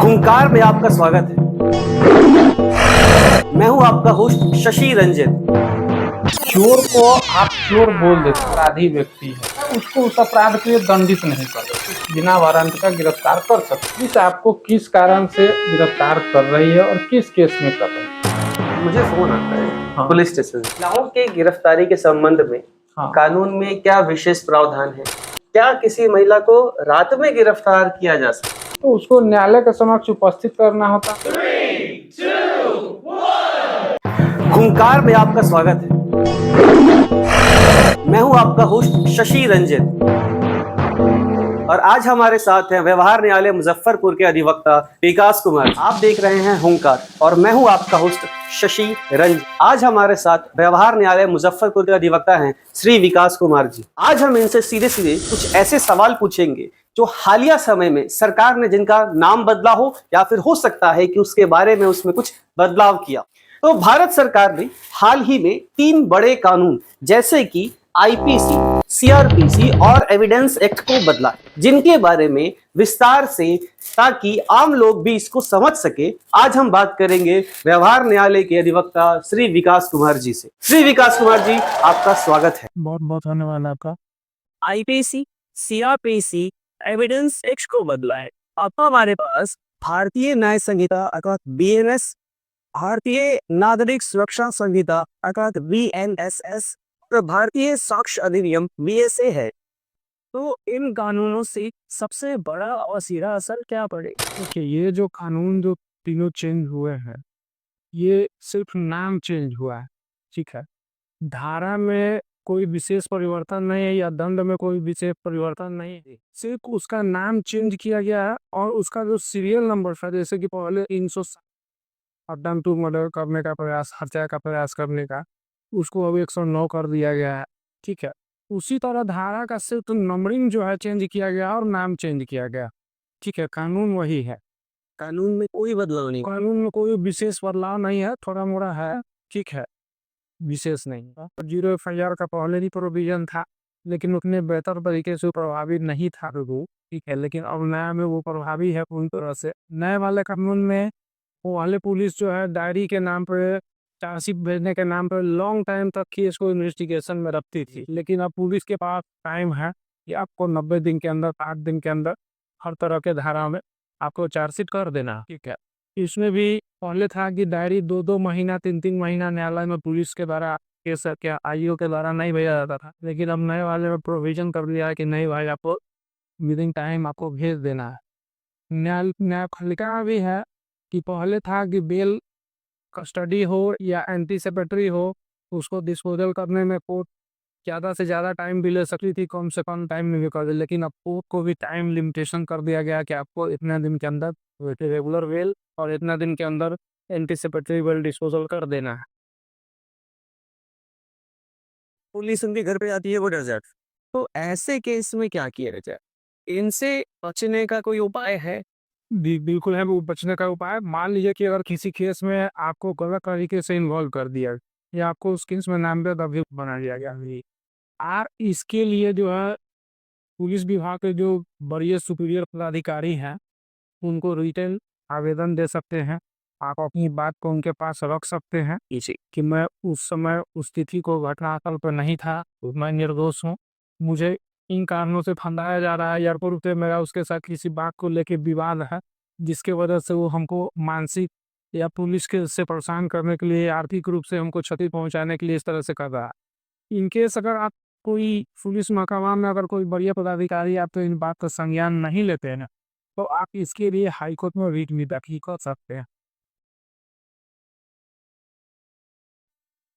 हुंकार में आपका स्वागत है। मैं हूं आपका होस्ट शशि रंजन। चोर को आप चोर बोल देते, अपराधी व्यक्ति है, उसको उस अपराध के लिए दंडित नहीं कर सकते, बिना वारंट का गिरफ्तार कर सकते। पुलिस आपको किस कारण से गिरफ्तार कर रही है और किस केस में कर रही है? मुझे फोन आता है हाँ। पुलिस स्टेशन से। महिलाओं के गिरफ्तारी के संबंध में हाँ। कानून में क्या विशेष प्रावधान है? क्या किसी महिला को रात में गिरफ्तार किया जा सकता है? तो उसको न्यायालय के समक्ष उपस्थित करना होता। हुंकार में आपका स्वागत है। मैं हूं आपका होस्ट शशि रंजन और आज हमारे साथ हैं व्यवहार न्यायालय मुजफ्फरपुर के अधिवक्ता विकास कुमार। आप देख रहे हैं हुंकार और मैं हूं आपका होस्ट शशि रंजन। आज हमारे साथ व्यवहार न्यायालय मुजफ्फरपुर के अधिवक्ता हैं श्री विकास कुमार जी। आज हम इनसे सीधे सीधे कुछ ऐसे सवाल पूछेंगे जो हालिया समय में सरकार ने जिनका नाम बदला हो या फिर हो सकता है कि उसके बारे में उसमें कुछ बदलाव किया। तो भारत सरकार ने हाल ही में 3 बड़े कानून जैसे कि आईपीसी, सीआरपीसी और एविडेंस एक्ट को बदला, जिनके बारे में विस्तार से, ताकि आम लोग भी इसको समझ सके, आज हम बात करेंगे व्यवहार न्यायालय के अधिवक्ता श्री विकास कुमार जी से। श्री विकास कुमार जी, आपका स्वागत है। बहुत बहुत धन्यवाद आपका। आईपीसी, सीआरपीसी, एविडेंस एक्ट को बदला है। अब हमारे पास भारतीय न्याय संहिता अर्थात बीएनएस, भारतीय नागरिक सुरक्षा संहिता अर्थात बीएनएसएस और भारतीय साक्ष्य अधिनियम बीएसए है। तो इन कानूनों से सबसे बड़ा और सीधा असर क्या पड़ेगा? देखिए, ये जो कानून जो तीनों चेंज हुए हैं, ये सिर्फ नाम चेंज हुआ है, ठीक है। धारा में कोई विशेष परिवर्तन नहीं है या दंड में कोई विशेष परिवर्तन नहीं है, सिर्फ उसका नाम चेंज किया गया है और उसका जो सीरियल नंबर था, जैसे कि पहले 307 अटेम्प्ट टू मर्डर करने का प्रयास, हत्या का प्रयास करने का, उसको अब 109 कर दिया गया है, ठीक है। उसी तरह धारा का सिर्फ नंबरिंग जो है चेंज किया गया और नाम चेंज किया गया, ठीक है। कानून वही है, कानून में कोई बदलाव नहीं। कानून में कोई विशेष बदलाव नहीं है, थोड़ा मोड़ा है, ठीक है, विशेष नहीं। 0 FIR का पहले ही प्रोविजन था, लेकिन उतने बेहतर तरीके से प्रभावी नहीं था रूल, ठीक है। लेकिन अब नया में वो प्रभावी है पूरी तरह से। नए वाले कानून में वो वाले पुलिस जो है डायरी के नाम पे, चार्जशीट भेजने के नाम पे लॉन्ग टाइम तक केस को इन्वेस्टिगेशन में रखती थी, लेकिन अब पुलिस के पास टाइम है कि आपको 90 दिन के अंदर, 8 दिन के अंदर हर तरह के धारा में आपको चार्जशीट कर देना, ठीक है। इसमें भी पहले था कि डायरी 2-2 महीना, 3-3 महीना न्यायालय में पुलिस के द्वारा, केस क्या आईओ के द्वारा नहीं भेजा जाता था, लेकिन अब नए वाले में प्रोविजन कर दिया है कि नहीं भाई, आपको विदिन टाइम आपको भेज देना है। न्यायपालिका भी है कि पहले था कि बेल कस्टडी हो या एंटीसिपेटरी हो, उसको डिस्पोजल करने में कोर्ट ज़्यादा से ज़्यादा टाइम भी ले सकती थी, कम से कम टाइम में भी कर दे, लेकिन अब कोर्ट को भी टाइम लिमिटेशन कर दिया गया कि आपको इतना दिन के अंदर रेगुलर बेल और इतना दिन के अंदर एंटीसिपेटरी बेल डिस्पोजल कर देना है। पुलिस उनके घर पे आती है, वो डर जाती है। तो ऐसे केस में क्या किया जाए? इनसे बचने का कोई उपाय है? बिल्कुल है, वो बचने का उपाय। मान लीजिए कि अगर किसी केस में आपको गलत तरीके से इन्वॉल्व कर दिया या आपको उस केस में नामजद अभियुक्त बना दिया गया, आप इसके लिए जो है पुलिस विभाग के जो वरीय सुपीरियर पदाधिकारी हैं, उनको रिटन आवेदन दे सकते हैं। आप अपनी बात को उनके पास रख सकते हैं कि मैं उस समय उस तिथि को घटनास्थल पर नहीं था, तो मैं निर्दोष हूँ, मुझे इन कारणों से फंसाया जा रहा है या पूर्व से मेरा उसके साथ किसी बात को लेके विवाद है, जिसके वजह से वो हमको मानसिक या पुलिस के से परेशान करने के लिए, आर्थिक रूप से हमको क्षति पहुंचाने के लिए इस तरह से कर रहा है। इनकेस अगर आप कोई पुलिस महकमा में अगर कोई वरीय पदाधिकारी आप तो इन बात का संज्ञान नहीं लेते हैं, तो आप इसके लिए हाईकोर्ट में रिट भी दाखिल कर सकते हैं।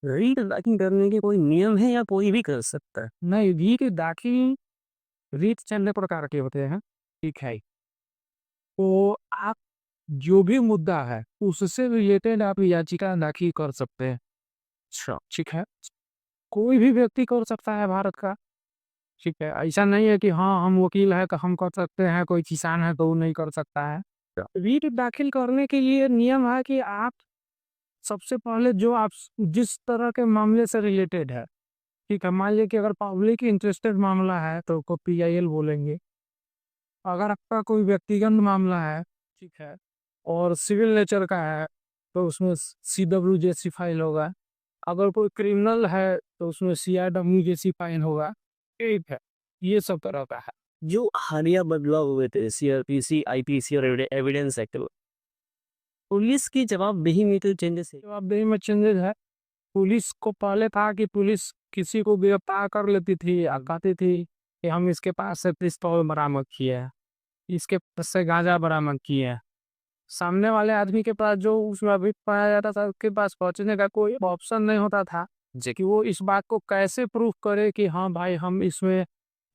रीट दाखिल करने के कोई नियम है या कोई भी कर सकता है? नहीं, रीट दाखिल, रीट चंद प्रकार के होते हैं, ठीक है। तो आप जो भी मुद्दा है उससे रिलेटेड आप याचिका दाखिल कर सकते हैं, अच्छा। ठीक है। कोई भी व्यक्ति कर सकता है भारत का, ठीक है। ऐसा नहीं है कि हाँ हम वकील है तो हम कर सकते हैं, कोई किसान है तो वो नहीं कर सकता है। रीट दाखिल करने के लिए नियम है कि आप सबसे पहले जो आप जिस तरह के मामले से रिलेटेड है, ठीक है। मान लीजिए कि अगर पब्लिक इंटरेस्टेड मामला है तो उसको PIL बोलेंगे। अगर आपका कोई व्यक्तिगत मामला है, ठीक है, और सिविल नेचर का है तो उसमें CW जैसी फाइल होगा। अगर कोई क्रिमिनल है तो उसमें CRW जैसी फाइल होगा। ठीक है, ये सब तरह का है। जो हालिया बदलाव हुए थे CRPC, IPC और एविडेंस एक्ट में, पुलिस की जवाबदेही में तो चेंजेस है। जवाबदेही में चेंजेस है। पुलिस को पहले था कि पुलिस किसी को गिरफ्तार कर लेती थी या कहती थी कि हम इसके पास से पिस्तौल बरामद किए हैं, इसके पास से गांजा बरामद किए हैं। सामने वाले आदमी के पास जो उसमें अभी पाया जाता था उसके पास पहुंचने का कोई ऑप्शन नहीं होता था कि वो इस बात को कैसे प्रूफ करे कि हाँ भाई हम इसमें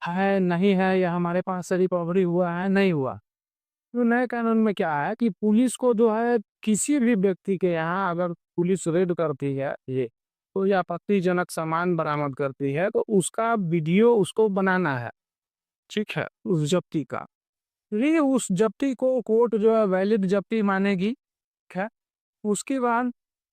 है नहीं है, या हमारे पास से रिकवरी हुआ है नहीं हुआ। तो नए कानून में क्या है कि पुलिस को जो है किसी भी व्यक्ति के यहाँ अगर पुलिस रेड करती है ये कोई आपत्तिजनक सामान बरामद करती है तो उसका वीडियो उसको बनाना है। ठीक है, उस जब्ती का। ये उस जब्ती को कोर्ट जो है वैलिड जब्ती मानेगी। ठीक है, उसके बाद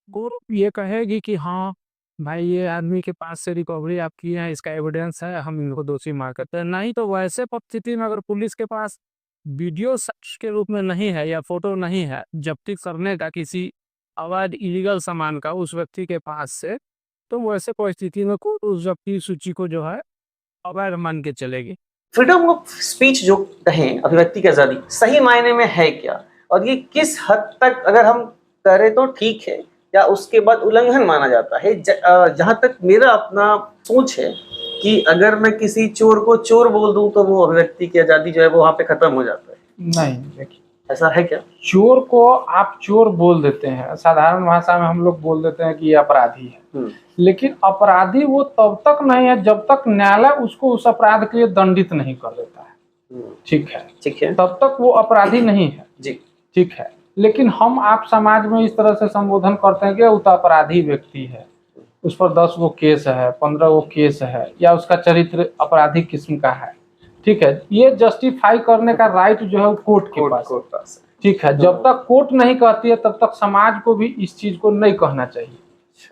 कोर्ट ये कहेगी कि हाँ भाई ये आदमी के पास से रिकवरी आप किए हैं, इसका एविडेंस है, हम इनको दोषी मान करते हैं। नहीं तो वैसे परिस्थिति में अगर पुलिस के पास वीडियो साक्ष्य के रूप में नहीं है या फोटो नहीं है जब्ती करने का किसी अवैध इलीगल सामान का उस व्यक्ति के पास से, तो वैसे परिस्थिति में कोर्ट उस जब्ती सूची को जो है अवैध मान के चलेगी। फ्रीडम ऑफ स्पीच जो कहें, अभिव्यक्ति की आजादी, सही मायने में है क्या, और ये किस हद तक अगर हम करें तो ठीक है या उसके बाद उल्लंघन माना जाता है? जहां तक मेरा अपना सोच है कि अगर मैं किसी चोर को चोर बोल दूं तो वो अभिव्यक्ति की आजादी जो है वो वहां पे खत्म हो जाता है। नहीं, देखिए ऐसा है क्या? चोर को आप चोर बोल देते हैं, साधारण भाषा में हम लोग बोल देते हैं कि ये अपराधी है, लेकिन अपराधी वो तब तक नहीं है जब तक न्यायालय उसको उस अपराध के लिए दंडित नहीं कर देता है। ठीक है, तब तक वो अपराधी नहीं है जी। ठीक है, लेकिन हम आप समाज में इस तरह से संबोधन करते हैं कि वो तो अपराधी व्यक्ति है, उस पर 10 गो केस है, 15 गो केस है, या उसका चरित्र अपराधी किस्म का है। ठीक है, ये जस्टिफाई करने का राइट जो है वो कोर्ट के पास। ठीक है, जब तक कोर्ट नहीं कहती है तब तक समाज को भी इस चीज को नहीं कहना चाहिए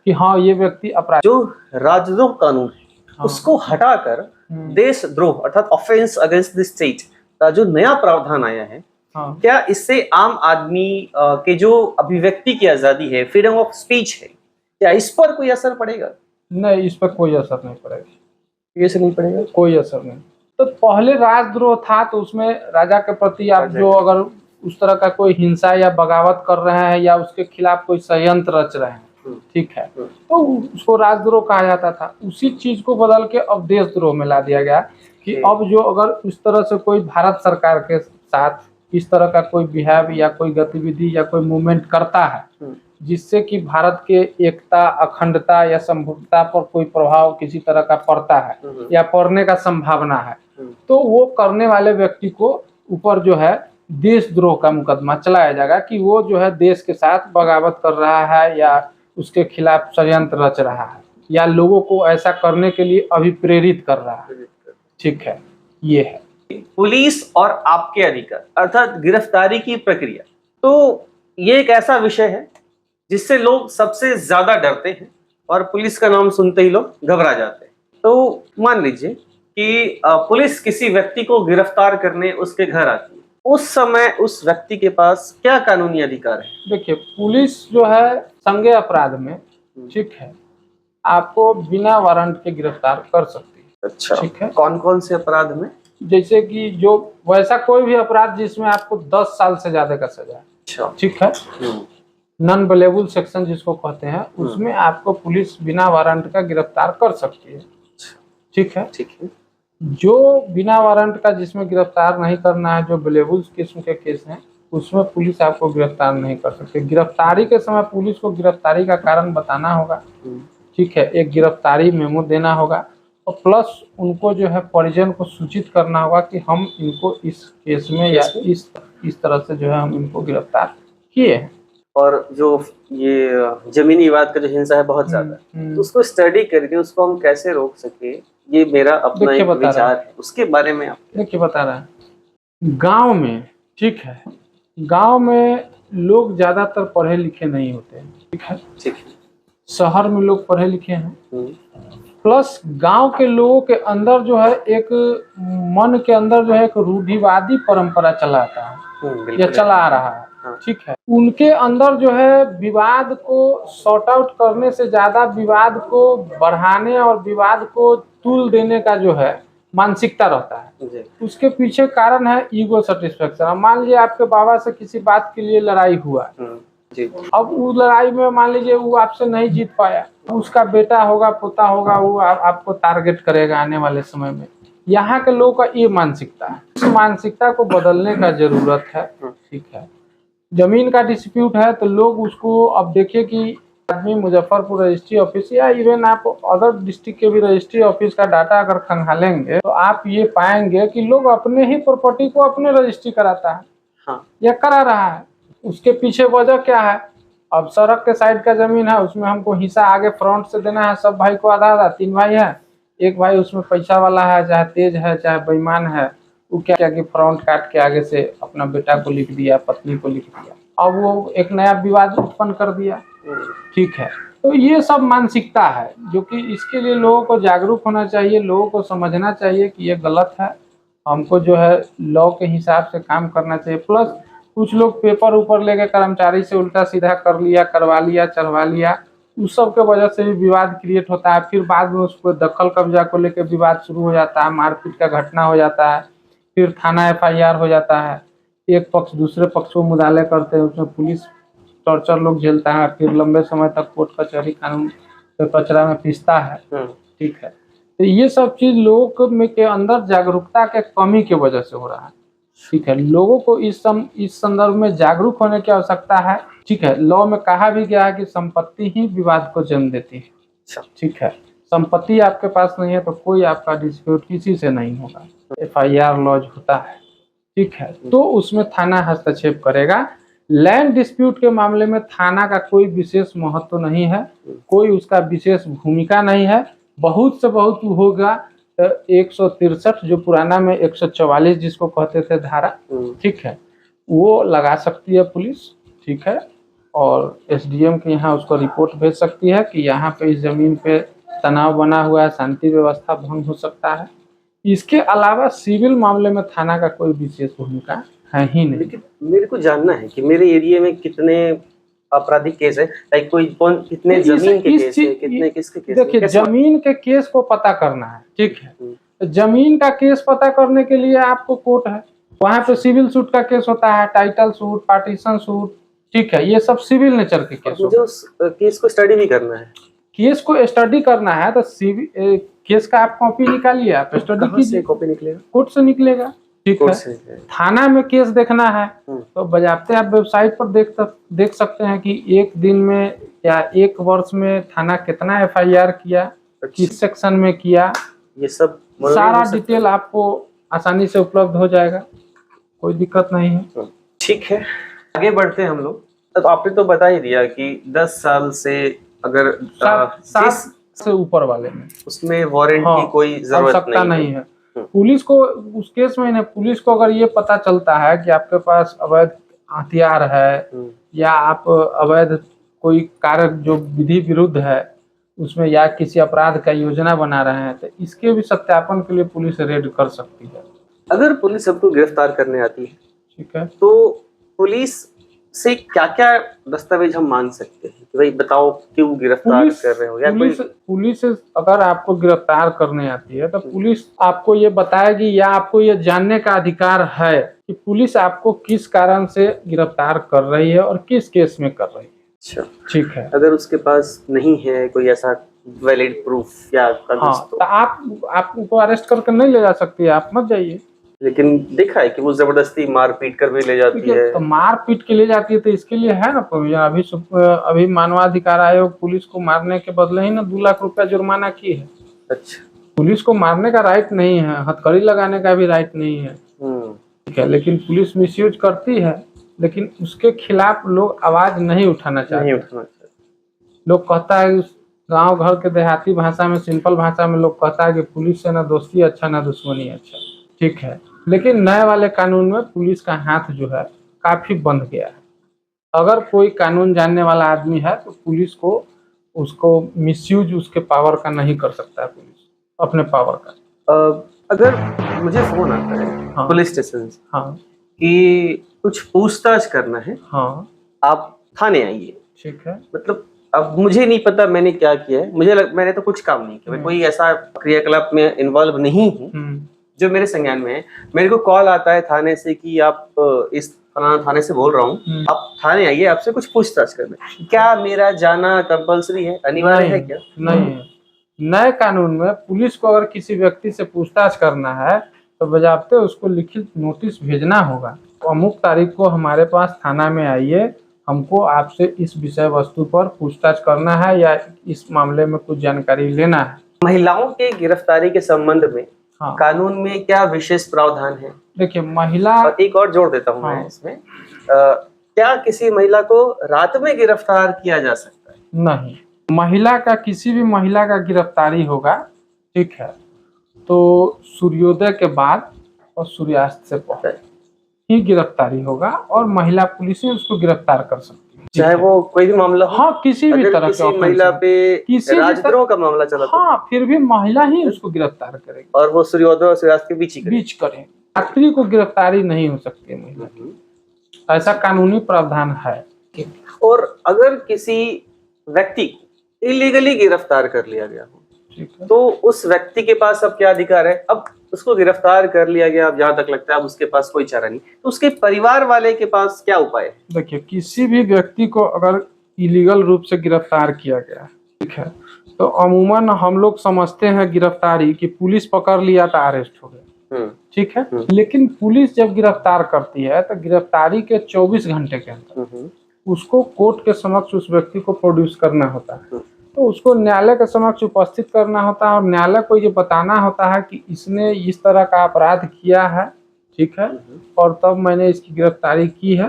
कि हाँ ये व्यक्ति अपराधी। जो राजद्रोह कानून है उसको हटाकर देशद्रोह अर्थात ऑफेंस अगेंस्ट द स्टेट का जो नया प्रावधान आया है, क्या इससे आम आदमी के जो अभिव्यक्ति की आजादी है, फ्रीडम ऑफ स्पीच है, क्या इस पर कोई असर पड़ेगा? नहीं, इस पर कोई असर नहीं पड़ेगा। ये से नहीं पड़ेगा, कोई असर नहीं। तो पहले राजद्रोह था तो उसमें राजा के प्रति आप जो अगर उस तरह का कोई हिंसा या बगावत कर रहे हैं या उसके खिलाफ कोई षड्यंत्र रच रहे हैं, ठीक है, तो उसको राजद्रोह कहा जाता था। उसी चीज को बदल के अब देशद्रोह में ला दिया गया कि अब जो अगर उस तरह से कोई भारत सरकार के साथ इस तरह का कोई बिहेव या कोई गतिविधि या कोई मूवमेंट करता है जिससे कि भारत के एकता, अखंडता या संप्रभुता पर कोई प्रभाव किसी तरह का पड़ता है या पड़ने का संभावना है, तो वो करने वाले व्यक्ति को ऊपर जो है देशद्रोह का मुकदमा चलाया जाएगा कि वो जो है देश के साथ बगावत कर रहा है या उसके खिलाफ षड्यंत्र रच रहा है या लोगों को ऐसा करने के लिए अभिप्रेरित कर रहा है। ठीक है, ये है पुलिस और आपके अधिकार अर्थात गिरफ्तारी की प्रक्रिया। तो ये एक ऐसा विषय है जिससे लोग सबसे ज्यादा डरते हैं और पुलिस का नाम सुनते ही लोग घबरा जाते हैं। तो मान लीजिए कि पुलिस किसी व्यक्ति को गिरफ्तार करने उसके घर आती है, उस समय उस व्यक्ति के पास क्या कानूनी अधिकार है? देखिए, पुलिस जो है संज्ञेय अपराध में, ठीक है, आपको बिना वारंट के गिरफ्तार कर सकती है। अच्छा, ठीक है, कौन कौन से अपराध में? जैसे कि जो वैसा कोई भी अपराध जिसमें आपको 10 साल से ज्यादा का सजा है। अच्छा, ठीक है, नॉन बेलेबल सेक्शन जिसको कहते हैं, उसमें आपको पुलिस बिना वारंट का गिरफ्तार कर सकती है। ठीक है, ठीक है। जो बिना वारंट का जिसमें गिरफ्तार नहीं करना है, जो बेलेबल किस्म के केस हैं, उसमें पुलिस आपको गिरफ्तार नहीं कर सकती। गिरफ्तारी के समय पुलिस को गिरफ्तारी का कारण बताना होगा। ठीक है, एक गिरफ्तारी मेमो देना होगा और प्लस उनको जो है परिजन को सूचित करना होगा कि हम इनको इस केस में या इस तरह से जो है हम इनको गिरफ्तार किए हैं। और जो ये जमीनी विवाद का जो हिंसा है बहुत ज्यादा है, तो उसको स्टडी करके उसको हम कैसे रोक सके, ये मेरा अपना एक विचार है, उसके बारे में आप देखिए बता रहे हैं। गांव में, ठीक है, गांव में लोग ज्यादातर पढ़े लिखे नहीं होते हैं। ठीक है, ठीक है। शहर में लोग पढ़े लिखे हैं, प्लस गांव के लोगों के अंदर जो है एक मन के अंदर जो है एक रूढ़िवादी परंपरा चलाता है या चला आ रहा है। हाँ। ठीक है, उनके अंदर जो है विवाद को सॉर्ट आउट करने से ज्यादा विवाद को बढ़ाने और विवाद को तूल देने का जो है मानसिकता रहता है। जी। उसके पीछे कारण है ईगो सेटिस्फेक्शन। अब मान लीजिए आपके बाबा से किसी बात के लिए लड़ाई हुआ, जी। अब उस लड़ाई में मान लीजिए वो आपसे नहीं जीत पाया, उसका बेटा होगा, पोता होगा, वो आपको टारगेट करेगा आने वाले समय में। यहाँ के लोगों का ये मानसिकता है, इस मानसिकता को बदलने का जरूरत है। ठीक है, जमीन का डिस्प्यूट है तो लोग उसको, अब देखिए कि आदमी मुजफ्फरपुर रजिस्ट्री ऑफिस या इवन आप अदर डिस्ट्रिक्ट के भी रजिस्ट्री ऑफिस का डाटा अगर खंगालेंगे तो आप ये पाएंगे कि लोग अपने ही प्रॉपर्टी को अपने रजिस्ट्री कराता है। हाँ। या करा रहा है। उसके पीछे वजह क्या है? अब सड़क के साइड का जमीन है, उसमें हमको हिस्सा आगे फ्रंट से देना है, सब भाई को आधा आधा, 3 भाई है, एक भाई उसमें पैसा वाला है, चाहे तेज है चाहे बेईमान है, वो क्या कि फ्रंट काट के आगे से अपना बेटा को लिख दिया, पत्नी को लिख दिया, अब वो एक नया विवाद उत्पन्न कर दिया। ठीक है, तो ये सब मानसिकता है जो कि इसके लिए लोगों को जागरूक होना चाहिए, लोगों को समझना चाहिए कि ये गलत है, हमको जो है लॉ के हिसाब से काम करना चाहिए। प्लस कुछ लोग पेपर ऊपर लेके कर्मचारी से उल्टा सीधा कर लिया, करवा लिया, चढ़वा लिया, उस सब के वजह से भी विवाद क्रिएट होता है। फिर बाद में उसको दखल कब्जा को लेकर विवाद शुरू हो जाता है, मारपीट का घटना हो जाता है, फिर थाना FIR हो जाता है, एक पक्ष दूसरे पक्ष को मुदाले करते हैं, उसमें पुलिस टॉर्चर लोग झेलता है, फिर लंबे समय तक कोर्ट कचहरी कानून के कचरा में पिसता है। ठीक है, तो ये सब चीज लोगों में के अंदर जागरूकता के कमी की वजह से हो रहा है। ठीक है, लोगों को इस संदर्भ में जागरूक होने की आवश्यकता है। ठीक है, लॉ में कहा भी गया है कि संपत्ति ही विवाद को जन्म देती है। ठीक है, संपत्ति आपके पास नहीं है तो कोई आपका डिस्प्यूट किसी से नहीं होगा, FIR लॉज होता है। ठीक है, तो उसमें थाना हस्तक्षेप करेगा। लैंड डिस्प्यूट के मामले में थाना का कोई विशेष महत्व नहीं है, कोई उसका विशेष भूमिका नहीं है। बहुत से बहुत होगा 163 जो पुराना में 144 जिसको कहते थे धारा, ठीक है, वो लगा सकती है पुलिस। ठीक है, और SDM के यहाँ उसको रिपोर्ट भेज सकती है कि यहाँ पे इस जमीन पे तनाव बना हुआ है, शांति व्यवस्था भंग हो सकता है। इसके अलावा सिविल मामले में थाना का कोई विशेष भूमिका है ही नहीं। लेकिन मेरे को जानना है कि मेरे एरिया में कितने आपराधिक केस है, लाइक कोई कौन कितने जमीन के केस है, कितने किसके केस है? देखिए, जमीन के केस को पता करना है। ठीक है, जमीन का केस पता करने के लिए आपको कोर्ट है, वहाँ पे सिविल सूट का केस होता है, टाइटल सूट, पार्टीशन सूट। ठीक है, ये सब सिविल नेचर के केस। मुझे उस केस को स्टडी भी करना है। केस को स्टडी करना है तो सिविल केस का आप कॉपी निकालिए, आप स्टडी कीजिए, कॉपी निकलेगा, कोर्ट से निकलेगा। ठीक है, थाना में केस देखना है तो बजाते आप वेबसाइट पर देख सकते हैं कि एक दिन में या एक वर्ष में थाना कितना FIR किया, किस सेक्शन में किया, ये सब सारा डिटेल आपको आसानी से उपलब्ध हो जाएगा, कोई दिक्कत नहीं है। ठीक है, आगे बढ़ते हैं हम लोग। तो आपने तो बता ही दिया कि 10 साल से अगर 7 से ऊपर वाले में उसमें वारंट की कोई जरूरत नहीं है। पुलिस को उस केस में नहीं, पुलिस को अगर ये पता चलता है कि आपके पास अवैध हथियार है या आप अवैध कोई कार्य जो विधि विरुद्ध है उसमें या किसी अपराध का योजना बना रहे हैं, तो इसके भी सत्यापन के लिए पुलिस रेड कर सकती है। अगर पुलिस सबको गिरफ्तार करने आती है, ठीक है, तो पुलिस से क्या क्या दस्तावेज हम मान सकते हैं कि भाई बताओ क्यों गिरफ्तार कर रहे हो? या पुलिस अगर आपको गिरफ्तार करने आती है तो पुलिस आपको ये बताएगी या आपको ये जानने का अधिकार है कि पुलिस आपको किस कारण से गिरफ्तार कर रही है और किस केस में कर रही है। अच्छा, ठीक है, अगर उसके पास नहीं है कोई ऐसा वैलिड प्रूफ या तो आप उनको अरेस्ट करके नहीं ले जा सकती है, आप मत जाइए। लेकिन देखा है कि वो जबरदस्ती मार पीट कर भी ले जाती है। तो मार पीट के ले जाती है तो इसके लिए है ना प्रोविजन। अभी मानवाधिकार आयोग पुलिस को मारने के बदले ही ना 2 लाख रुपया जुर्माना की है। अच्छा, पुलिस को मारने का राइट नहीं है, हथकड़ी लगाने का भी राइट नहीं है। ठीक है, लेकिन पुलिस मिसयूज करती है, लेकिन उसके खिलाफ लोग आवाज नहीं उठाना चाहते। लोग कहता है गांव घर के देहाती भाषा में, सिंपल भाषा में लोग कहता है कि पुलिस से ना दोस्ती अच्छा ना दुश्मनी अच्छा। ठीक है, लेकिन नए वाले कानून में पुलिस का हाथ जो है काफी बंध गया है। अगर कोई कानून जानने वाला आदमी है तो पुलिस को उसको मिसयूज उसके पावर का नहीं कर सकता है, पुलिस अपने पावर का। अगर मुझे फोन आता है पुलिस स्टेशन से हाँ, कि कुछ पूछताछ करना है, हाँ आप थाने आइए। ठीक है। मतलब अब मुझे नहीं पता मैंने क्या किया है, मैंने तो कुछ काम नहीं किया, मैं कोई ऐसा क्रियाकलाप में इन्वॉल्व नहीं हूँ जो मेरे संज्ञान में है। मेरे को कॉल आता है थाने से कि आप इस फलाना थाने से बोल रहा हूँ, आप थाने आइए, आपसे कुछ पूछताछ करना है। क्या मेरा जाना कंपलसरी है, अनिवार्य है क्या? नहीं है। नए कानून में पुलिस को अगर किसी व्यक्ति से पूछताछ करना है तो बजाते उसको लिखित नोटिस भेजना होगा, तो अमुक तारीख को हमारे पास थाना में आइए, हमको आपसे इस विषय वस्तु पर पूछताछ करना है या इस मामले में कुछ जानकारी लेना है। महिलाओं के गिरफ्तारी के संबंध में हाँ। कानून में क्या विशेष प्रावधान है? देखिए महिला, और एक और जोड़ देता हूँ हाँ। मैं इसमें, क्या किसी महिला को रात में गिरफ्तार किया जा सकता है? नहीं, महिला का किसी भी महिला का गिरफ्तारी होगा, ठीक है, तो सूर्योदय के बाद और सूर्यास्त से पहले ही गिरफ्तारी होगा और महिला पुलिस ही उसको गिरफ्तार कर सकती है, चाहे वो कोई भी मामला हो। हाँ किसी भी अगर तरह किसी के महिला पे किसी भी राजद्रोह का मामला चला तो? हाँ फिर भी महिला ही उसको गिरफ्तार करेगी और वो सूर्योदय और सूर्यास्त के बीच ही करेगी। बीच करें, रात्रि को गिरफ्तारी नहीं हो सकती है महिला की, ऐसा कानूनी प्रावधान है। और अगर किसी व्यक्ति को इलीगली गिरफ्तार कर लिया गया हो, ठीक है, तो उस व्यक्ति के पास अब क्या अधिकार है? अब उसको गिरफ्तार कर लिया गया, अब जहां तक लगता है अब उसके पास कोई चारा नहीं, तो उसके परिवार वाले के पास क्या उपाय है? देखिए किसी भी व्यक्ति को अगर इलीगल रूप से गिरफ्तार किया गया, ठीक है, तो अमूमन हम लोग समझते हैं गिरफ्तारी कि पुलिस पकड़ लिया तो अरेस्ट हो गया, ठीक है, लेकिन पुलिस जब गिरफ्तार करती है तो गिरफ्तारी के 24 घंटे के अंदर उसको कोर्ट के समक्ष उस व्यक्ति को प्रोड्यूस करना होता है, तो उसको न्यायालय के समक्ष उपस्थित करना होता है और न्यायालय को ये बताना होता है कि इसने इस तरह का अपराध किया है, ठीक है, और तब मैंने इसकी गिरफ्तारी की है।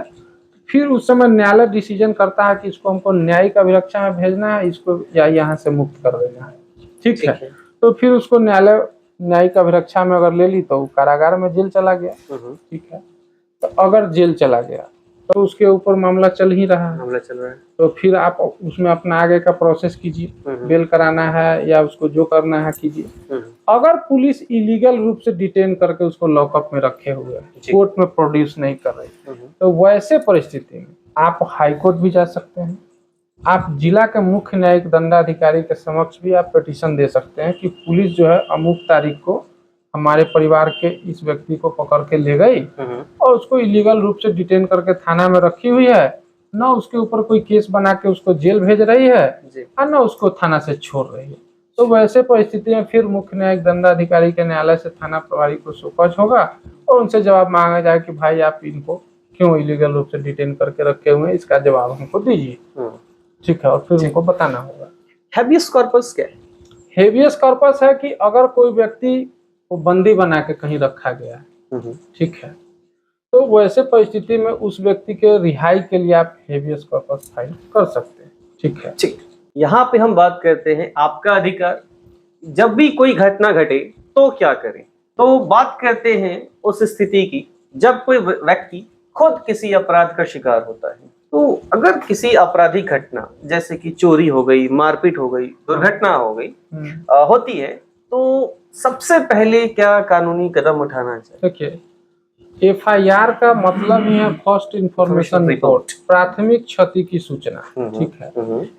फिर उस समय न्यायालय डिसीजन करता है कि इसको हमको न्यायिक अभिरक्षा में भेजना है, इसको या यहाँ से मुक्त कर देना है, ठीक है। तो फिर उसको न्यायालय न्यायिक अभिरक्षा में अगर ले ली तो कारागार में जेल चला गया, ठीक है। तो अगर जेल चला गया तो उसके ऊपर मामला चल ही रहा है, मामला चल रहा है, तो फिर आप उसमें अपना आगे का प्रोसेस कीजिए, बेल कराना है या उसको जो करना है कीजिए। अगर पुलिस इलीगल रूप से डिटेन करके उसको लॉकअप में रखे हुए हैं, कोर्ट में प्रोड्यूस नहीं कर रही, तो वैसे परिस्थिति में आप हाई कोर्ट भी जा सकते हैं, आप जिला के मुख्य न्यायिक दंडाधिकारी के समक्ष भी आप पिटीशन दे सकते हैं कि पुलिस जो है अमुक तारीख को हमारे परिवार के इस व्यक्ति को पकड़ के ले गई और उसको इलीगल रूप से डिटेन करके थाना में रखी हुई है, न उसके ऊपर कोई केस बना के उसको जेल भेज रही है और न उसको थाना से छोड़ रही है। तो वैसे परिस्थिति में फिर मुख्य न्यायिक दंडाधिकारी के न्यायालय से थाना प्रभारी को शोकज होगा और उनसे जवाब मांगा जाए कि भाई आप इनको क्यों इलीगल रूप से डिटेन करके रखे हुए हैं, इसका जवाब हमको दीजिए, ठीक है, और फिर उनको बताना होगा। हैबियस कॉर्पस क्या है? हेबियस कॉर्पस है कि अगर कोई व्यक्ति को बंदी बना के कहीं रखा गया है, ठीक है, तो वैसे परिस्थिति में उस व्यक्ति के रिहाई के लिए आप हेबियस कॉर्पस फाइल कर सकते हैं, ठीक है। ठीक, यहाँ पे हम बात करते हैं आपका अधिकार, जब भी कोई घटना घटे तो क्या करें। तो बात करते हैं उस स्थिति की जब कोई व्यक्ति खुद किसी अपराध का शिकार होता है। तो अगर किसी आपराधिक घटना जैसे कि चोरी हो गई, मारपीट हो गई, दुर्घटना हो गई होती है, तो सबसे पहले क्या कानूनी कदम उठाना चाहिए? देखिए एफआईआर का मतलब ही है फर्स्ट इंफॉर्मेशन रिपोर्ट, प्राथमिक क्षति की सूचना, ठीक है,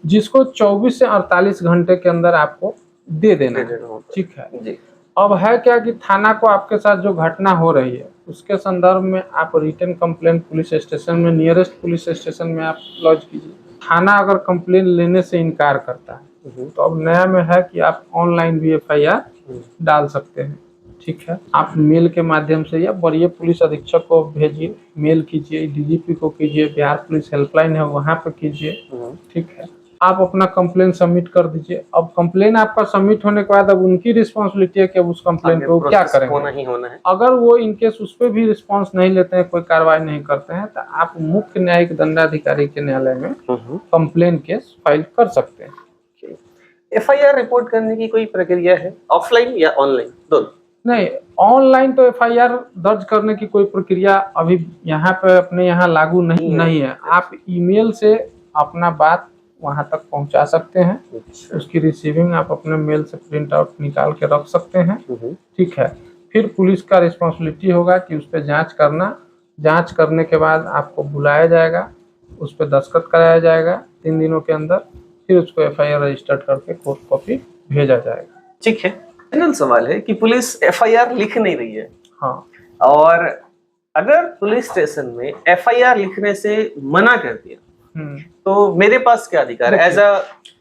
जिसको 24 से 48 घंटे के अंदर आपको दे देना है, ठीक है। अब है क्या कि थाना को आपके साथ जो घटना हो रही है उसके संदर्भ में आप रिटन कंप्लेंट पुलिस स्टेशन में, नियरेस्ट पुलिस स्टेशन में आप लॉन्च कीजिए। थाना अगर कंप्लेंट लेने से इनकार करता है तो अब नया में है कि आप ऑनलाइन भी एफआईआर डाल सकते हैं, ठीक है। आप मेल के माध्यम से या वरीय पुलिस अधीक्षक को भेजिए, मेल कीजिए, डीजीपी को कीजिए, बिहार पुलिस हेल्पलाइन है वहाँ पे कीजिए, ठीक है। आप अपना कंप्लेन सबमिट कर दीजिए। अब कंप्लेन आपका सबमिट होने के बाद अब उनकी रिस्पॉन्सिबिलिटी है कि अब उस कंप्लेन पे वो क्या करेंगे, होना ही होना है। अगर वो इनकेस उस पर भी रिस्पॉन्स नहीं लेते हैं, कोई कार्रवाई नहीं करते हैं, तो आप मुख्य न्यायिक दंडाधिकारी के न्यायालय में कंप्लेन केस फाइल कर सकते हैं। एफआईआर रिपोर्ट करने की कोई प्रक्रिया है, ऑफलाइन या ऑनलाइन दोनों? नहीं, ऑनलाइन तो एफआईआर दर्ज करने की कोई प्रक्रिया अभी यहाँ पे अपने यहाँ लागू नहीं है। आप ईमेल से अपना बात वहाँ तक पहुँचा सकते हैं, उसकी रिसीविंग आप अपने मेल से प्रिंट आउट निकाल के रख सकते हैं, ठीक है। फिर पुलिस का रिस्पॉन्सिबिलिटी होगा कि उस पर जांच करना जांच करने के बाद आपको बुलाया जाएगा, उस पर दस्तखत कराया जाएगा 3 दिनों के अंदर, फिर उसको एफआईआर रजिस्टर्ड करके कोर्ट कॉपी भेजा जाएगा। ठीक है, फाइनल सवाल है कि पुलिस एफआईआर लिख नहीं रही है, हाँ, और अगर पुलिस स्टेशन में एफआईआर लिखने से मना कर दिया तो मेरे पास क्या अधिकार है एज अ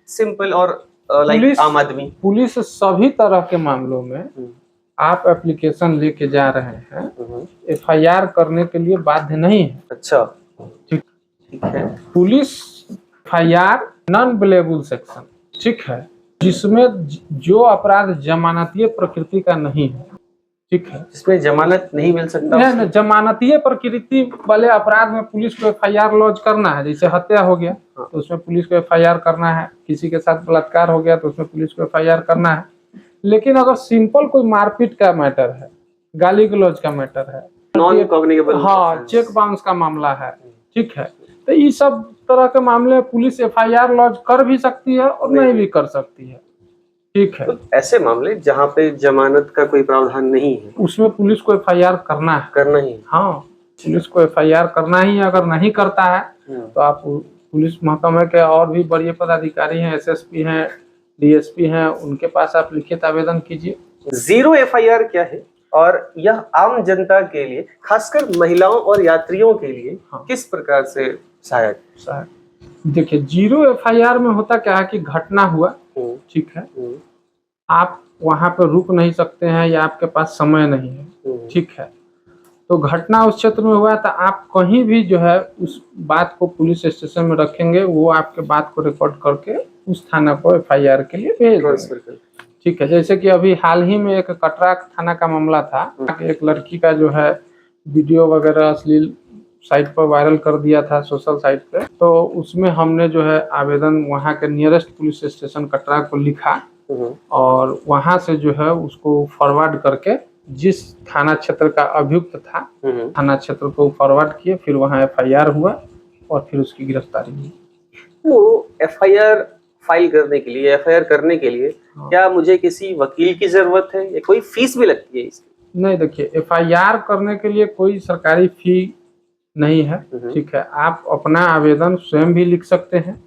सिंपल और लाइक आम आदमी? पुलिस सभी तरह के मामलों में आप एप्लीकेशन लेके जा रहे हैं, एफआईआर करने के लिए बाध्य नहीं है। अच्छा, ठीक है। Police FIR non bailable section, ठीक है, जिसमें जो अपराध जमानतीय प्रकृति का नहीं है, ठीक है, जिसमें जमानत नहीं मिल सकता, नहीं, जमानतीय प्रकृति वाले अपराध में पुलिस को एफआईआर लॉन्च करना है। जैसे हत्या हो गया तो उसमें पुलिस को एफआईआर करना है, किसी के साथ बलात्कार हो गया तो उसमें पुलिस को एफआईआर करना है। लेकिन अगर सिंपल कोई मारपीट का मैटर है, गाली गलौज का मैटर है, नॉन कॉग्निजेबल, हाँ, चेक बाउंस का मामला है, ठीक है, तो ये सब तरह के मामले पुलिस एफआईआर लॉन्च कर भी सकती है और नहीं भी कर सकती है, ठीक है। तो ऐसे मामले जहाँ पे जमानत का कोई प्रावधान नहीं है, उसमें पुलिस को एफआईआर करना है, करना ही, हाँ, पुलिस को एफआईआर करना ही है। अगर नहीं करता है तो आप पुलिस महकमे के और भी बड़े पदाधिकारी हैं, एसएसपी हैं, डीएसपी हैं, उनके पास आप लिखित आवेदन कीजिए। जीरो एफआईआर क्या है और यह आम जनता के लिए, खासकर महिलाओं और यात्रियों के लिए किस प्रकार से सहायक? देखिए, जीरो एफआईआर में होता क्या है कि घटना हुआ, ठीक है, आप वहां पर रुक नहीं सकते हैं या आपके पास समय नहीं है, ठीक है, तो घटना उस क्षेत्र में हुआ तो आप कहीं भी जो है उस बात को पुलिस स्टेशन में रखेंगे, वो आपके बात को रिकॉर्ड करके उस थाना को एफआईआर के लिए भेज देंगे, ठीक है। जैसे कि अभी हाल ही में एक कटरा थाना का मामला था, एक लड़की का जो है वीडियो वगैरह अश्लील साइट पर वायरल कर दिया था सोशल साइट पे, तो उसमें हमने जो है आवेदन वहाँ के नियरेस्ट पुलिस स्टेशन कटरा को लिखा और वहाँ से जो है उसको फॉरवर्ड करके जिस थाना क्षेत्र का अभियुक्त था थाना क्षेत्र को फॉरवर्ड किए, फिर वहाँ एफआईआर हुआ और फिर उसकी गिरफ्तारी हुई। तो एफआईआर फाइल करने के लिए, एफआईआर करने के लिए क्या मुझे किसी वकील की जरूरत है या कोई फीस भी लगती है इसकी? नहीं, देखिए, एफआईआर करने के लिए कोई सरकारी फी नहीं है, ठीक है, आप अपना आवेदन स्वयं भी लिख सकते हैं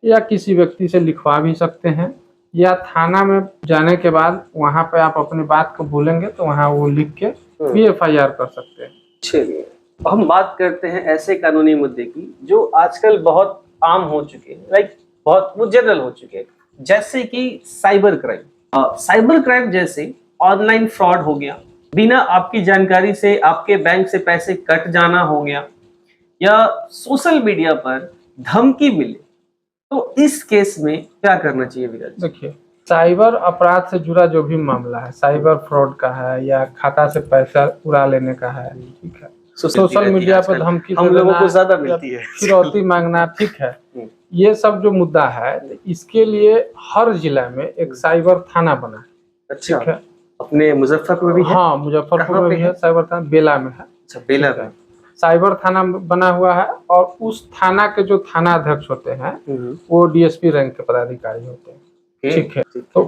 या किसी व्यक्ति से लिखवा भी सकते हैं, या थाना में जाने के बाद वहां पे आप अपनी बात को बोलेंगे तो वहां वो लिख के भी एफआईआर कर सकते हैं। चलिए, हम बात करते हैं ऐसे कानूनी मुद्दे की जो आजकल बहुत आम हो चुके हैं, लाइक बहुत वो जनरल हो चुके हैं, जैसे कि साइबर क्राइम। साइबर क्राइम जैसे ऑनलाइन फ्रॉड हो गया, बिना आपकी जानकारी से आपके बैंक से पैसे कट जाना हो गया, या सोशल मीडिया पर धमकी मिले, तो इस केस में क्या करना चाहिए विराज? देखिए, साइबर अपराध से जुड़ा जो भी मामला है, साइबर फ्रॉड का है या खाता से पैसा उड़ा लेने का है, ठीक है, सोशल मीडिया पर धमकी हम लोगों को ज्यादा मिलती है, फिरौती मांगना, ठीक है, ये सब जो मुद्दा है, इसके लिए हर जिला में एक साइबर थाना बना है। अच्छा, ठीक है, अपने मुजफ्फरपुर में भी है? हाँ, मुजफ्फरपुर में भी है साइबर थाना, बेला में है। अच्छा, बेला में साइबर थाना बना हुआ है और उस थाना के जो थाना अध्यक्ष होते हैं वो डीएसपी रैंक के पदाधिकारी होते हैं, ठीक है, तो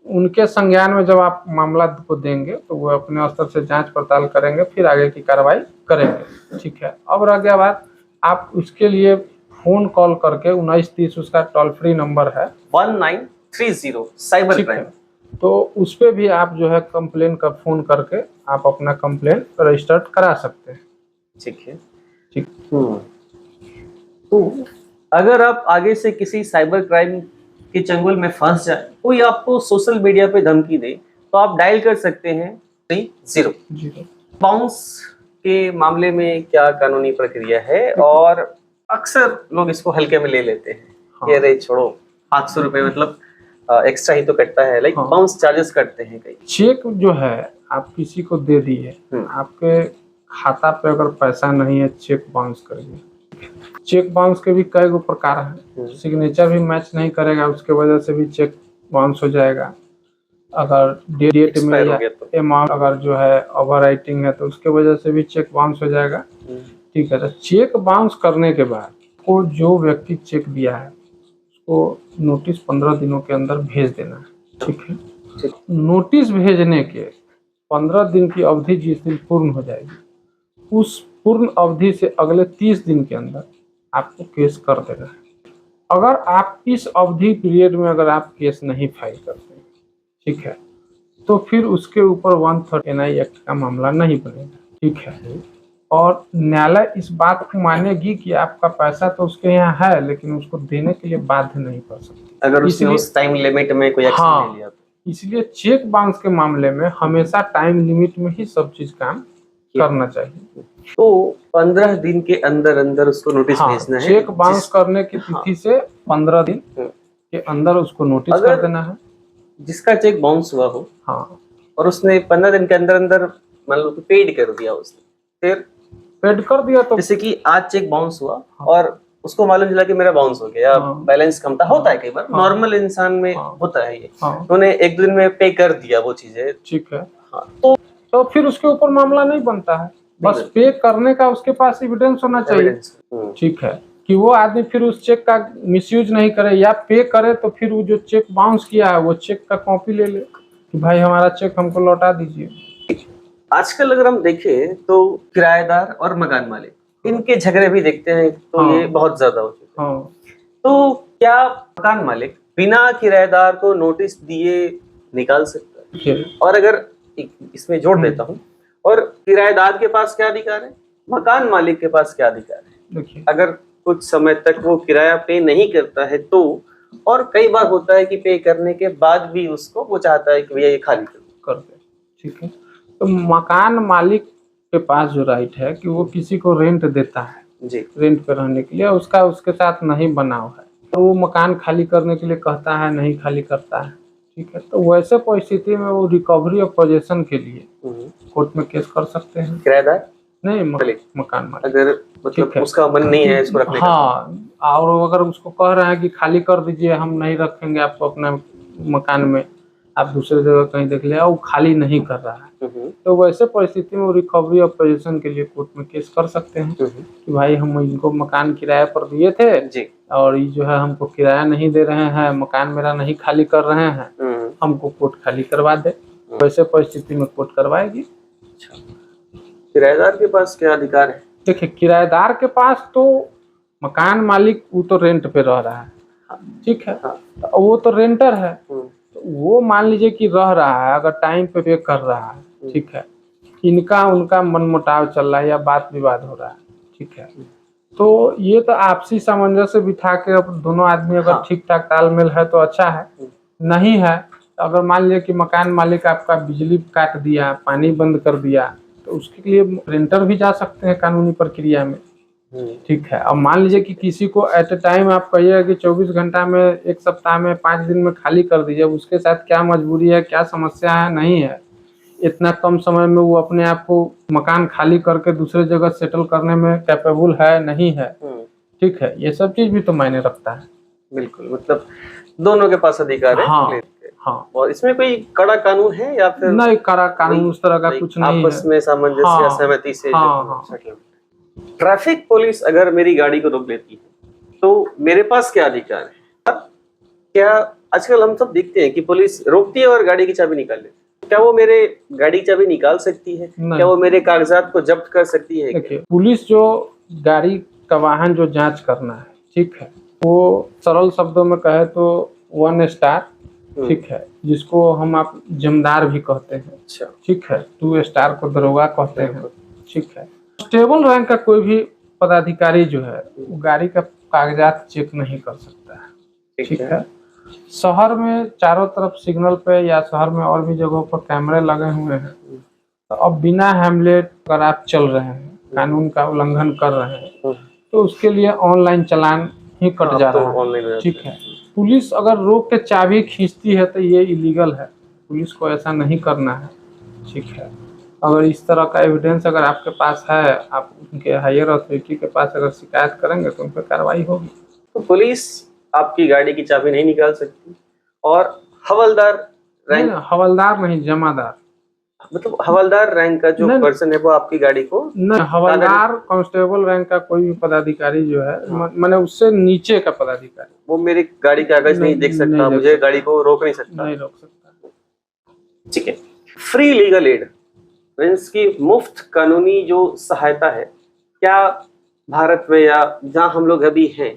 उनके संज्ञान में जब आप मामला को देंगे तो वो अपने स्तर से जांच पड़ताल करेंगे, फिर आगे की कार्रवाई करेंगे, ठीक है। अब रह गया बात, आप उसके लिए फोन कॉल करके 1930 उसका टोल फ्री नंबर है 1930 साइबर क्राइम, तो उस पे भी आप जो है कंप्लेन का फोन करके आप अपना कंप्लेन रजिस्टर्ड करा सकते हैं, ठीक है, ठीक। तो अगर आप आगे से किसी साइबर क्राइम के चंगुल में फंस जाए, कोई आपको सोशल मीडिया पे धमकी दे, तो आप डायल कर सकते हैं 30। बाउंस के मामले में क्या कानूनी प्रक्रिया है? और अक्सर लोग इसको हल्के में ले लेते हैं, हाँ। अरे छोड़ो, 500 रुपए मतलब एक्स्ट्रा ही तो कटता है, लाइक बाउंस चार्जेस कटते हैं कई। चेक जो है आप किसी को दे दिए, आपके खाता पे अगर पैसा नहीं है, चेक बाउंस करेंगे। चेक बाउंस के भी कई गो प्रकार है, सिग्नेचर भी मैच नहीं करेगा, उसके वजह से भी चेक बाउंस हो जाएगा। अगर डेट में या अमाउंट अगर जो है ओवर राइटिंग है तो उसके वजह से भी चेक बाउंस हो जाएगा, ठीक है। तो चेक बाउंस करने के बाद को जो व्यक्ति चेक दिया है उसको नोटिस 15 दिनों के अंदर भेज देना है, ठीक है। नोटिस भेजने के 15 दिन की अवधि जिस दिन पूर्ण हो जाएगी उस पूर्ण अवधि से अगले 30 दिन के अंदर आपको केस कर देना है। अगर आप इस अवधि पीरियड में अगर आप केस नहीं फाइल करते हैं, ठीक है, तो फिर उसके ऊपर 139 एक्ट का मामला नहीं बनेगा, ठीक है। और न्यायालय इस बात को मानेगी कि आपका पैसा तो उसके यहाँ है, लेकिन उसको देने के लिए बाध्य नहीं कर सकती अगर उसने उस टाइम लिमिट में कोई एक्शन हाँ, ले लिया तो। इसलिए चेक बाउंस के मामले में हमेशा टाइम लिमिट में ही सब चीज काम करना चाहिए। तो 15 दिन के अंदर अंदर उसको नोटिस भेजना है। चेक बाउंस करने की तिथि से 15 दिन के अंदर उसको नोटिस कर देना है। जिसका चेक बाउंस हुआ हो, हाँ, और उसने 15 दिन के अंदर अंदर मान लो कि पेड कर दिया उसने, फिर पेड कर दिया तो जैसे कि आज चेक बाउंस हुआ और उसको मालूम चला कि मेरा बाउंस हो गया, बैलेंस कम था, होता है कई बार, नॉर्मल इंसान में होता है ये, उन्होंने एक दिन में पे कर दिया वो चीजें, ठीक है। हाँ, तो फिर उसके ऊपर मामला नहीं बनता है, बस पे करने का उसके पास एविडेंस होना चाहिए, ठीक है, कि वो आदमी फिर उस चेक का मिसयूज नहीं करे, या पे करे तो फिर वो जो चेक बाउंस किया है वो चेक का कॉपी ले ले कि भाई हमारा चेक हमको लौटा दीजिए। आजकल अगर हम देखें तो किराएदार और मकान मालिक, इनके झगड़े भी देखते हैं तो ये बहुत ज्यादा हो चुके हैं। तो क्या मकान मालिक बिना किराएदार को नोटिस दिए निकाल सकता है? और अगर इसमें जोड़ देता हूँ, और किराएदार के पास क्या अधिकार है, मकान मालिक के पास क्या अधिकार है? अगर कुछ समय तक वो किराया पे नहीं करता है तो, और कई बार होता है कि पे करने के बाद भी उसको वो चाहता है कि भैया ये खाली कर दे, ठीक है, तो मकान मालिक के पास जो राइट है कि वो किसी को रेंट देता है जी, रेंट पे रहने के लिए, उसका उसके साथ नहीं बनाव है, तो वो मकान खाली करने के लिए कहता है, नहीं खाली करता है, ठीक है, तो वैसे परिस्थिति में वो रिकवरी ऑफ पोजेशन के लिए कोर्ट में केस कर सकते हैं। किराएदार नहीं, मकान मालिक अगर मतलब उसका मन नहीं है इसको रखने का, हाँ, और अगर उसको कह रहे हैं कि खाली कर दीजिए, हम नहीं रखेंगे आपको अपना मकान में, आप दूसरे जगह कहीं देख लिया, वो खाली नहीं कर रहा है, तो वैसे परिस्थिति में वो रिकवरी ऑफ पोजीशन के लिए कोर्ट में केस कर सकते हैं कि भाई हम इनको मकान किराए पर दिए थे जी, और ये जो है हमको किराया नहीं दे रहे हैं, मकान मेरा नहीं खाली कर रहे हैं, हमको कोर्ट खाली करवा दे। वैसे परिस्थिति में कोर्ट करवाएगी। किराएदार के पास क्या अधिकार है? देखिए, किराएदार के पास तो मकान मालिक वो तो रेंट पे रह रहा है, ठीक है, वो तो रेंटर है, तो वो मान लीजिए कि रह रहा है, अगर टाइम पे कर रहा है, ठीक है, इनका उनका मनमुटाव चल रहा है या बात विवाद हो रहा है, ठीक है, तो ये तो आपसी सामंजस्य बिठा के अब दोनों आदमी अगर ठीक ठाक तालमेल है तो अच्छा है, नहीं है तो अगर मान लीजिए कि मकान मालिक आपका बिजली काट दिया, पानी बंद कर दिया, तो उसके लिए रेंटर भी जा सकते हैं कानूनी प्रक्रिया में, ठीक है। अब मान लीजिए कि किसी को एट ए टाइम आप कहिएगा कि 24 घंटा में, एक सप्ताह में, 5 दिन में खाली कर दीजिए, उसके साथ क्या मजबूरी है, क्या समस्या है, नहीं है, इतना कम समय में वो अपने आप को मकान खाली करके दूसरे जगह सेटल करने में कैपेबल है, नहीं है, ठीक है, ये सब चीज भी तो मायने रखता है। बिल्कुल, मतलब दोनों के पास अधिकार है। हाँ, और इसमें कोई कड़ा कानून है या फिर नहीं? कड़ा कानून उस तरह का कुछ नहीं है, आपस में सामंजस्य या सहमति से। ट्रैफिक पुलिस अगर मेरी गाड़ी को रोक लेती है तो मेरे पास क्या अधिकार है? क्या आजकल हम सब देखते हैं कि पुलिस रोकती है और गाड़ी की चाबी निकाल लेती है, क्या वो मेरे गाड़ी की चाबी निकाल सकती है? क्या वो मेरे कागजात को जब्त कर सकती है? देखिए, पुलिस जो गाड़ी का वाहन जो जांच करना है, ठीक है, वो सरल शब्दों में कहे तो 1 स्टार, ठीक है, जिसको हम आप जमदार भी कहते हैं, ठीक है, 2 स्टार को दरोगा कहते हैं, ठीक है। स्टेबल रैंक का कोई भी पदाधिकारी जो है वो गाड़ी का कागजात चेक नहीं कर सकता है, ठीक है। शहर में चारों तरफ सिग्नल पे या शहर में और भी जगहों पर कैमरे लगे हुए हैं, तो अब बिना हेमलेट अगर आप चल रहे हैं, कानून का उल्लंघन कर रहे हैं, तो उसके लिए ऑनलाइन चालान ही कट जा रहा है, ठीक है। पुलिस अगर रोक के चाबी खींचती है तो ये इलीगल है, पुलिस को ऐसा नहीं करना है, ठीक है। अगर इस तरह का एविडेंस अगर आपके पास है, आप उनके हायर अथॉरिटी के पास अगर शिकायत करेंगे तो उन पर कार्रवाई होगी। तो पुलिस आपकी गाड़ी की चाबी नहीं निकाल सकती। और हवलदार रैंक, हवलदार नहीं, जमादार, मतलब हवलदार रैंक का जो पर्सन है वो आपकी गाड़ी को नहीं, हवलदार कांस्टेबल रैंक का कोई भी पदाधिकारी जो है, मैंने उससे नीचे का पदाधिकारी, वो मेरी गाड़ी का कागज नहीं देख सकता, मुझे गाड़ी को रोक नहीं सकता, नहीं रोक सकता, ठीक है। फ्री लीगल एड मीन्स की मुफ्त कानूनी जो सहायता है, क्या भारत में या जहाँ हम लोग अभी हैं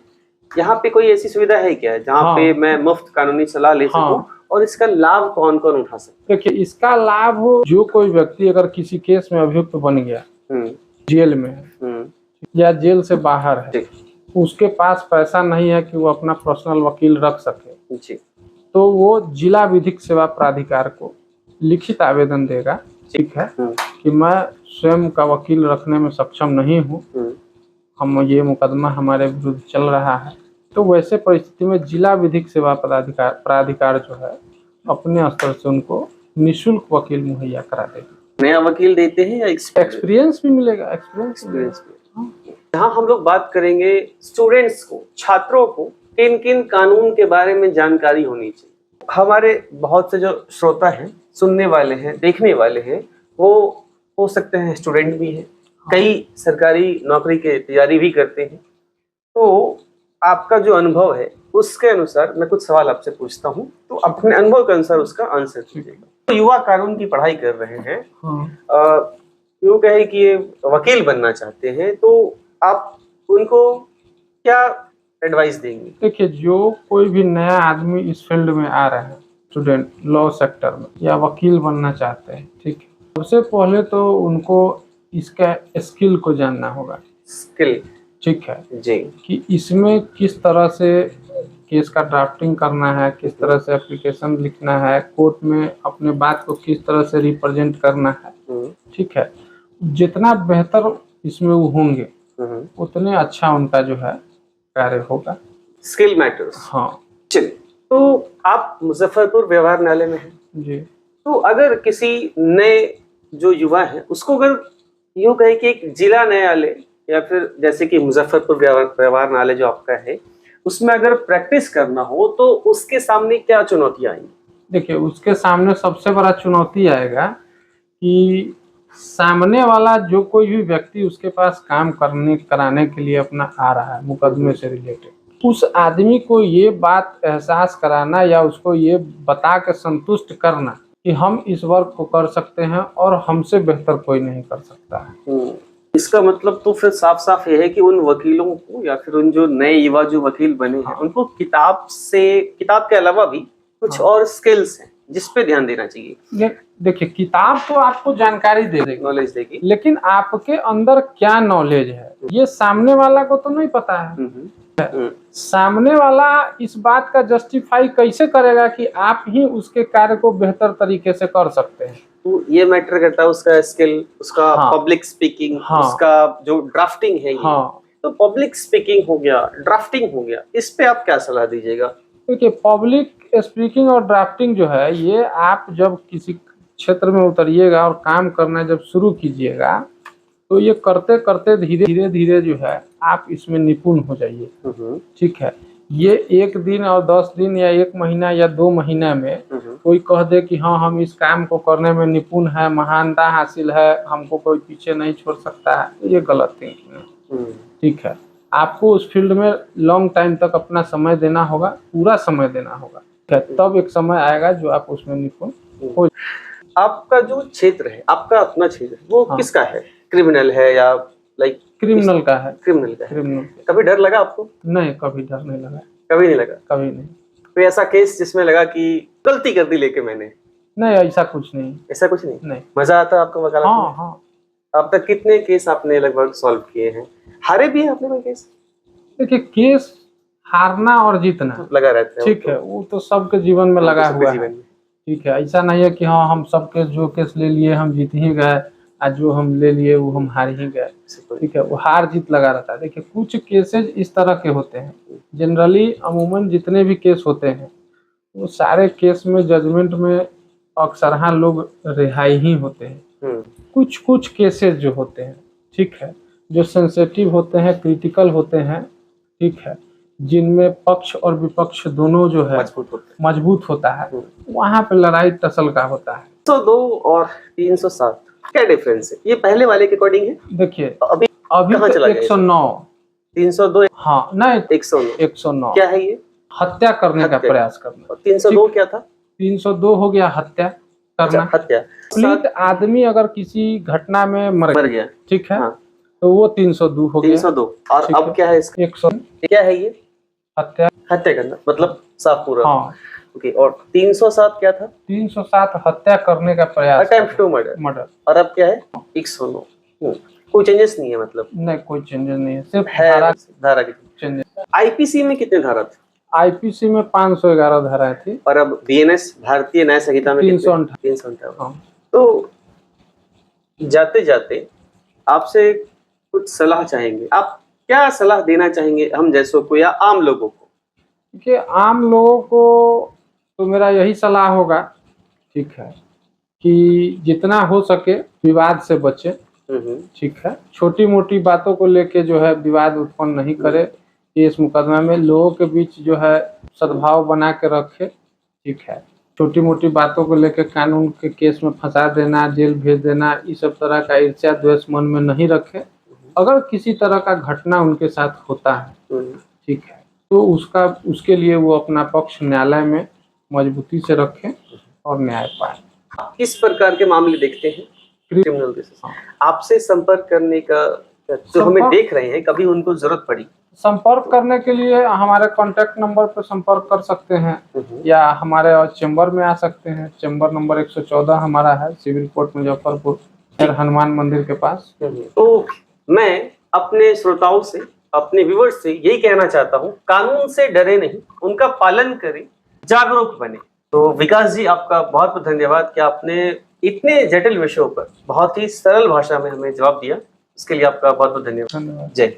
यहाँ पे कोई ऐसी सुविधा है क्या जहाँ हाँ। पे मैं मुफ्त कानूनी सलाह ले सकूं? हाँ। और इसका लाभ कौन कौन उठा सकता देखिए, इसका लाभ जो कोई व्यक्ति अगर किसी केस में अभियुक्त बन गया, है? जेल में है या जेल से बाहर है, जी उसके पास पैसा नहीं है कि वो अपना पर्सनल वकील रख सके, जी तो वो जिला विधिक सेवा प्राधिकार को लिखित आवेदन देगा, ठीक है, कि मैं स्वयं का वकील रखने में सक्षम नहीं हूँ, हम ये मुकदमा हमारे विरुद्ध चल रहा है। तो वैसे परिस्थिति में जिला विधिक सेवा प्राधिकार जो है अपने स्तर से उनको निःशुल्क वकील मुहैया करा देगा। नया वकील देते हैं या एक्सपीरियंस भी मिलेगा, एक्सपीरियंस यहाँ हम लोग बात करेंगे स्टूडेंट्स को, छात्रों को किन किन कानून के बारे में जानकारी होनी चाहिए। हमारे बहुत से जो श्रोता हैं, सुनने वाले हैं, देखने वाले हैं, वो हो सकते हैं स्टूडेंट भी हैं, कई सरकारी नौकरी की तैयारी भी करते हैं। तो आपका जो अनुभव है उसके अनुसार मैं कुछ सवाल आपसे पूछता हूँ, तो अपने अनुभव के अनुसार उसका आंसर दीजिएगा। तो युवा कानून की पढ़ाई कर रहे हैं, यूँ कहे कि ये वकील बनना चाहते हैं, तो आप उनको क्या एडवाइस देंगे? देखिए, जो कोई भी नया आदमी इस फील्ड में आ रहा है, स्टूडेंट लॉ सेक्टर में या वकील बनना चाहते हैं, ठीक है, सबसे पहले तो उनको इसका स्किल को जानना होगा। स्किल, ठीक है जी, कि इसमें किस तरह से केस का ड्राफ्टिंग करना है, किस तरह से एप्लीकेशन लिखना है, कोर्ट में अपने बात को किस तरह से रिप्रेजेंट करना है, ठीक है। जितना बेहतर इसमें वो होंगे उतने अच्छा उनका जो है कार्य होगा। Skill matters. हाँ। चलिए, तो आप मुजफ्फरपुर व्यवहार न्यायालय में हैं जी। तो अगर किसी नए जो युवा है उसको अगर यूँ कहे कि एक जिला न्यायालय या फिर जैसे कि मुजफ्फरपुर व्यवहार न्यायालय जो आपका है उसमें अगर प्रैक्टिस करना हो तो उसके सामने क्या चुनौतियां आएंगी? देखिए, उसके सामने सबसे बड़ा चुनौती आएगा कि सामने वाला जो कोई भी व्यक्ति उसके पास काम कराने के लिए अपना आ रहा है मुकदमे से रिलेटेड, उस आदमी को ये बात एहसास कराना या उसको ये बता के संतुष्ट करना कि हम इस वर्क को कर सकते हैं और हमसे बेहतर कोई नहीं कर सकता है। इसका मतलब तो फिर साफ साफ ये है कि उन वकीलों को या फिर उन जो नए युवा जो वकील बने हैं उनको किताब के अलावा भी कुछ और स्किल्स हैं जिस पे ध्यान देना चाहिए। देखिए, किताब तो आपको जानकारी दे देगी, नॉलेज देगी, लेकिन आपके अंदर क्या नॉलेज है ये सामने वाला को तो नहीं पता है। सामने वाला इस बात का जस्टिफाई कैसे करेगा कि आप ही उसके कार्य को बेहतर तरीके से कर सकते हैं? तो ये मैटर करता है उसका स्किल, उसका पब्लिक स्पीकिंग, उसका जो ड्राफ्टिंग है। तो पब्लिक स्पीकिंग हो गया, ड्राफ्टिंग हो गया, इस पे आप क्या सलाह दीजिएगा? देखिए, पब्लिक स्पीकिंग और ड्राफ्टिंग जो है ये आप जब किसी क्षेत्र में उतरिएगा और काम करना जब शुरू कीजिएगा तो ये करते करते धीरे धीरे जो है आप इसमें निपुण हो जाइए। ठीक है, ये 1 दिन और 10 दिन या 1 महीना या 2 महीना में कोई कह दे कि हाँ हम इस काम को करने में निपुण है, महानता हासिल है, हमको कोई पीछे नहीं छोड़ सकता है, ये गलत थिंकिंग है। ठीक है, आपको उस फील्ड में लॉन्ग टाइम तक अपना समय देना होगा, पूरा समय देना होगा, तब एक समय आएगा जो आप उसमें निपुण हो। आपका जो क्षेत्र है, आपका अपना क्षेत्र, वो किसका है? क्रिमिनल है या लाइक? क्रिमिनल का है। क्रिमिनल का है। क्रिमिनल। कभी डर लगा आपको? नहीं, कभी डर नहीं लगा। कभी नहीं लगा? कभी नहीं। कोई ऐसा केस जिसमें लगा कि गलती कर दी लेके मैंने? नहीं, ऐसा कुछ नहीं। ऐसा कुछ नहीं? नहीं। मजा आता आपको वकालत में? हाँ। अब तक कितने केस आपने लगभग सॉल्व किए हैं? हारे भी हैं आपने कोई केस? देखिए, केस हारना और जीतना लगा रहता है। ठीक है, वो तो सबके जीवन में लगा हुआ है। ठीक है, ऐसा नहीं है कि हाँ हम सब केस जो केस ले लिए हम जीत ही गए, आज जो हम ले लिए वो हम हार ही गए। ठीक है, वो हार जीत लगा रहता है। देखिए, कुछ केसेज इस तरह के होते हैं, जनरली अमूमन जितने भी केस होते हैं वो सारे केस में जजमेंट में अक्सरहा लोग रिहाई ही होते हैं। कुछ केसेज जो होते हैं, ठीक है, जो सेंसिटिव होते हैं, क्रिटिकल होते हैं, ठीक है, जिनमें पक्ष और विपक्ष दोनों जो है मजबूत होता है, वहाँ पे लड़ाई टसल का होता है। 302 और 307 क्या डिफरेंस है? ये पहले वाले के अकॉर्डिंग है? देखिए, अभी तो 109 302 हाँ नहीं 109 क्या है? ये हत्या करने का प्रयास करना। 302 क्या था? 302 हो गया हत्या, करना। हत्या पीड़ित आदमी अगर किसी घटना में मर मर गया, गया, ठीक है, हाँ। तो वो 302 हो गया। 302। और ठीक अब है। क्या है इसका? 100 क्या है ये? हत्या। हत्या करना, मतलब साफ पूरा। हाँ। ओके। और 307 क्या था? 307 हत्या करने का प्रयास। Attempt to murder. मर्डर। और अब क्या है? 109। कोई चेंजेस नहीं है, मतलब नहीं, कोई चेंजेस नहीं है, सिर्फ है धारा धारा की। चेंजेस। आईपीसी में कितने धारा थे? आईपीसी में 511 धाराएं थी। और अब बीएनएस भारतीय न्याय संहिता में 358। हाँ। तो जाते जाते आपसे कुछ सलाह चाहेंगे, आप क्या सलाह देना चाहेंगे हम जैसों को या आम लोगों को? कि आम लोगों को तो मेरा यही सलाह होगा, ठीक है, कि जितना हो सके विवाद से बचे, ठीक है, छोटी मोटी बातों को लेके जो है विवाद उत्पन्न नहीं करे, केस मुकदमा में लोगों के बीच जो है सद्भाव बना के रखे, ठीक है। छोटी मोटी बातों को लेके कानून के केस में फंसा देना, जेल भेज देना, इस सब तरह का ईर्ष्या द्वेष मन में नहीं रखे। अगर किसी तरह का घटना उनके साथ होता है, ठीक है, तो उसके लिए वो अपना पक्ष न्यायालय में मजबूती से रखें और न्याय पाए। किस प्रकार के मामले देखते हैं? Criminal cases. आपसे संपर्क करने का, जो हमें देख रहे हैं, कभी उनको जरूरत पड़ी, संपर्क करने के लिए हमारे कांटेक्ट नंबर पर संपर्क कर सकते हैं, या हमारे चेंबर में आ सकते हैं। चेंबर नंबर 114 हमारा है, सिविल कोर्ट मुजफ्फरपुर, हनुमान मंदिर के पास। तो मैं अपने श्रोताओं से, अपने व्यूअर्स से यही कहना चाहता हूँ, कानून से डरे नहीं, उनका पालन करें, जागरूक बने। तो विकास जी, आपका बहुत बहुत धन्यवाद कि आपने इतने जटिल विषयों पर बहुत ही सरल भाषा में हमें जवाब दिया। इसके लिए आपका बहुत बहुत धन्यवाद। जय।